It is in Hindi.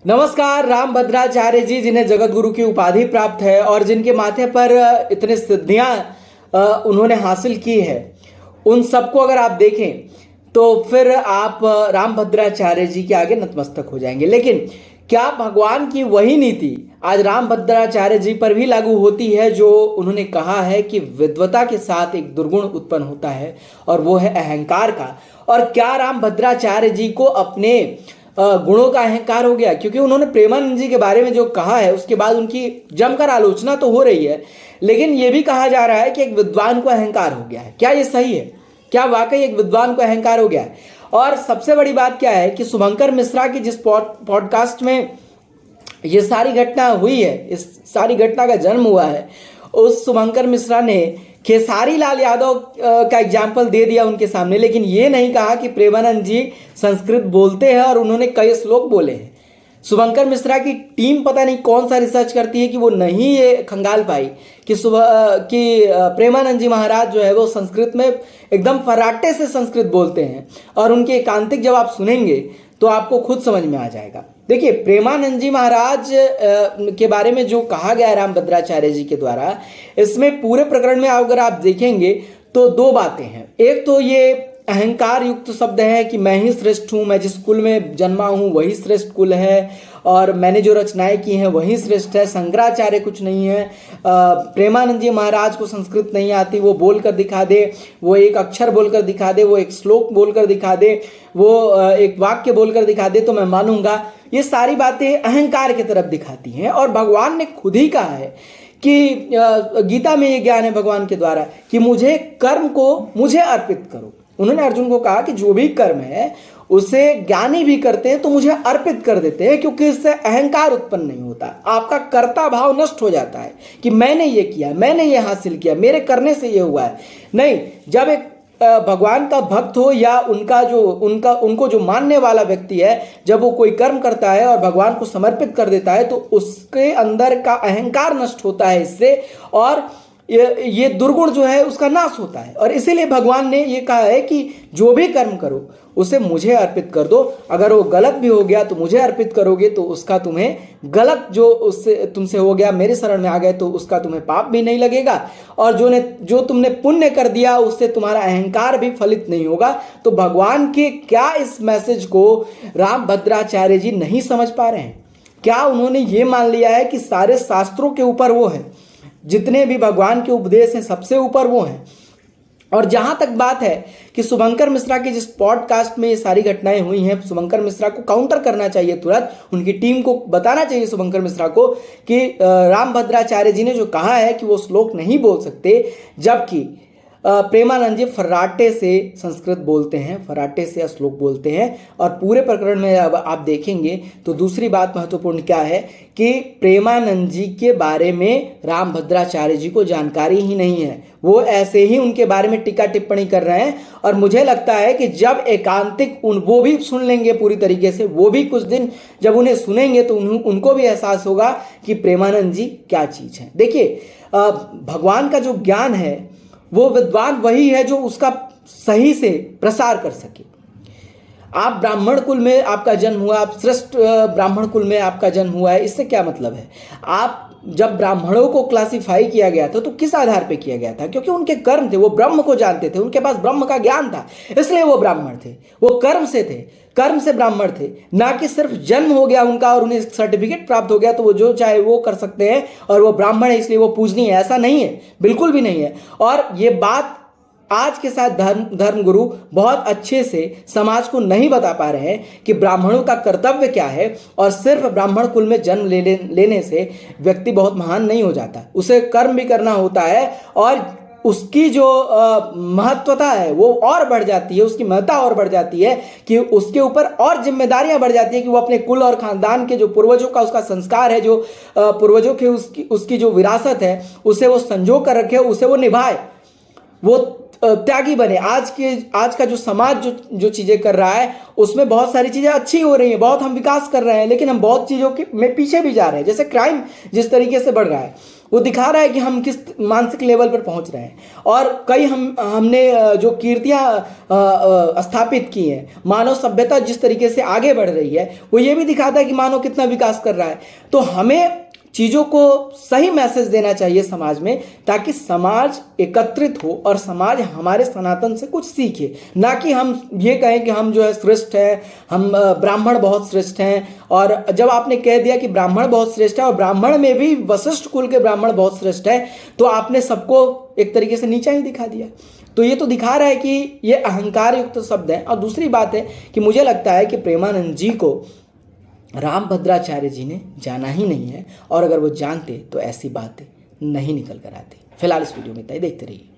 नमस्कार। रामभद्राचार्य जी, जिन्हें जगत गुरु की उपाधि प्राप्त है और जिनके माथे पर इतने सिद्धियां उन्होंने हासिल की है, उन सबको अगर आप देखें तो फिर आप रामभद्राचार्य जी के आगे नतमस्तक हो जाएंगे। लेकिन क्या भगवान की वही नीति आज रामभद्राचार्य जी पर भी लागू होती है जो उन्होंने कहा है कि विद्वता के साथ एक दुर्गुण उत्पन्न होता है और वो है अहंकार का? और क्या रामभद्राचार्य जी को अपने गुणों का अहंकार हो गया? क्योंकि उन्होंने प्रेमानंद जी के बारे में जो कहा है उसके बाद उनकी जमकर आलोचना तो हो रही है, लेकिन यह भी कहा जा रहा है कि एक विद्वान को अहंकार हो गया है। क्या ये सही है? क्या वाकई एक विद्वान को अहंकार हो गया है? और सबसे बड़ी बात क्या है कि शुभंकर मिश्रा की जिस पॉडकास्ट में ये सारी घटना हुई है, इस सारी घटना का जन्म हुआ है, उस शुभंकर मिश्रा ने खेसारी लाल यादव का एग्जाम्पल दे दिया उनके सामने, लेकिन ये नहीं कहा कि प्रेमानंद जी संस्कृत बोलते हैं और उन्होंने कई श्लोक बोले हैं। शुभंकर मिश्रा की टीम पता नहीं कौन सा रिसर्च करती है कि वो नहीं ये खंगाल पाई कि प्रेमानंद जी महाराज जो है वो संस्कृत में एकदम फर्राटे से संस्कृत बोलते हैं, और उनके एकांतिक जब आप सुनेंगे तो आपको खुद समझ में आ जाएगा। देखिए, प्रेमानंद जी महाराज के बारे में जो कहा गया है रामभद्राचार्य जी के द्वारा, इसमें पूरे प्रकरण में अगर आप देखेंगे तो दो बातें हैं। एक तो ये अहंकार युक्त शब्द है कि मैं ही श्रेष्ठ हूँ, मैं जिस कुल में जन्मा हूँ वही श्रेष्ठ कुल है, और मैंने जो रचनाएं की हैं वही श्रेष्ठ है, शंकराचार्य कुछ नहीं है। प्रेमानंद जी महाराज को संस्कृत नहीं आती, वो बोल कर दिखा दे, वो एक अक्षर बोलकर दिखा दे, वो एक श्लोक बोलकर दिखा दे, वो एक वाक्य बोलकर दिखा दे तो मैं मानूंगा। ये सारी बातें अहंकार की तरफ दिखाती हैं, और भगवान ने खुद ही कहा है कि गीता में ये ज्ञान है भगवान के द्वारा कि मुझे कर्म को मुझे अर्पित करो। उन्होंने अर्जुन को कहा कि जो भी कर्म है उसे ज्ञानी भी करते हैं तो मुझे अर्पित कर देते हैं, क्योंकि इससे अहंकार उत्पन्न नहीं होता, आपका कर्ता भाव नष्ट हो जाता है कि मैंने ये किया, मैंने ये हासिल किया, मेरे करने से ये हुआ है। नहीं, जब एक भगवान का भक्त हो या उनको जो मानने वाला व्यक्ति है, जब वो कोई कर्म करता है और भगवान को समर्पित कर देता है तो उसके अंदर का अहंकार नष्ट होता है इससे, और ये दुर्गुण जो है उसका नाश होता है। और इसीलिए भगवान ने ये कहा है कि जो भी कर्म करो उसे मुझे अर्पित कर दो। अगर वो गलत भी हो गया तो मुझे अर्पित करोगे तो उसका तुम्हें गलत जो उससे तुमसे हो गया, मेरे शरण में आ गए तो उसका तुम्हें पाप भी नहीं लगेगा, और जो तुमने पुण्य कर दिया उससे तुम्हारा अहंकार भी फलित नहीं होगा। तो भगवान के क्या इस मैसेज को रामभद्राचार्य जी नहीं समझ पा रहे हैं? क्या उन्होंने ये मान लिया है कि सारे शास्त्रों के ऊपर वो है, जितने भी भगवान के उपदेश हैं सबसे ऊपर वो हैं? और जहां तक बात है कि शुभंकर मिश्रा की जिस पॉडकास्ट में ये सारी घटनाएं हुई हैं, शुभंकर मिश्रा को काउंटर करना चाहिए तुरंत, उनकी टीम को बताना चाहिए शुभंकर मिश्रा को कि रामभद्राचार्य जी ने जो कहा है कि वो श्लोक नहीं बोल सकते, जबकि प्रेमानंद जी फर्राटे से संस्कृत बोलते हैं, फर्राटे से श्लोक बोलते हैं। और पूरे प्रकरण में अब आप देखेंगे तो दूसरी बात महत्वपूर्ण क्या है कि प्रेमानंद जी के बारे में रामभद्राचार्य जी को जानकारी ही नहीं है, वो ऐसे ही उनके बारे में टीका टिप्पणी कर रहे हैं। और मुझे लगता है कि जब एकांतिक वो भी सुन लेंगे पूरी तरीके से, वो भी कुछ दिन जब उन्हें सुनेंगे तो उनको भी एहसास होगा कि प्रेमानंद जी क्या चीज़ है। देखिए, भगवान का जो ज्ञान है वो विद्वान वही है जो उसका सही से प्रसार कर सके। आप ब्राह्मण कुल में आपका जन्म हुआ, आप श्रेष्ठ ब्राह्मण कुल में आपका जन्म हुआ है, इससे क्या मतलब है? आप जब ब्राह्मणों को क्लासिफाई किया गया था तो किस आधार पे किया गया था? क्योंकि उनके कर्म थे, वो ब्रह्म को जानते थे, उनके पास ब्रह्म का ज्ञान था, इसलिए वो ब्राह्मण थे। वो कर्म से थे, कर्म से ब्राह्मण थे, ना कि सिर्फ जन्म हो गया उनका और उन्हें सर्टिफिकेट प्राप्त हो गया तो वो जो चाहे वो कर सकते हैं और वो ब्राह्मण है इसलिए वो पूजनीय है। ऐसा नहीं है, बिल्कुल भी नहीं है। और ये बात आज के साथ धर्म गुरु बहुत अच्छे से समाज को नहीं बता पा रहे हैं कि ब्राह्मणों का कर्तव्य क्या है, और सिर्फ ब्राह्मण कुल में जन्म लेने से व्यक्ति बहुत महान नहीं हो जाता, उसे कर्म भी करना होता है और उसकी जो महत्वता है वो और बढ़ जाती है, उसकी महत्ता और बढ़ जाती है कि उसके ऊपर और जिम्मेदारियां बढ़ जाती है कि वो अपने कुल और खानदान के जो पूर्वजों का उसका संस्कार है, जो पूर्वजों के उसकी जो विरासत है उसे वो संजो कर रखे, उसे वो निभाए। वो त्यागी बने। आज का जो समाज जो चीज़ें कर रहा है उसमें बहुत सारी चीज़ें अच्छी हो रही हैं, बहुत हम विकास कर रहे हैं, लेकिन हम बहुत चीज़ों के में पीछे भी जा रहे हैं। जैसे क्राइम जिस तरीके से बढ़ रहा है वो दिखा रहा है कि हम किस मानसिक लेवल पर पहुंच रहे हैं। और कई हमने जो कीर्तियां स्थापित की हैं, मानव सभ्यता जिस तरीके से आगे बढ़ रही है वो ये भी दिखाता है कि मानव कितना विकास कर रहा है। तो हमें चीज़ों को सही मैसेज देना चाहिए समाज में, ताकि समाज एकत्रित हो और समाज हमारे सनातन से कुछ सीखे, ना कि हम ये कहें कि हम जो है श्रेष्ठ हैं, हम ब्राह्मण बहुत श्रेष्ठ हैं। और जब आपने कह दिया कि ब्राह्मण बहुत श्रेष्ठ है और ब्राह्मण में भी वशिष्ठ कुल के ब्राह्मण बहुत श्रेष्ठ है, तो आपने सबको एक तरीके से नीचा ही दिखा दिया। तो ये तो दिखा रहा है कि ये अहंकार युक्त शब्द है। और दूसरी बात है कि मुझे लगता है कि प्रेमानंद जी को रामभद्राचार्य जी ने जाना ही नहीं है, और अगर वो जानते तो ऐसी बातें नहीं निकल कर आती। फिलहाल इस वीडियो में इतना ही, देखते रहिए।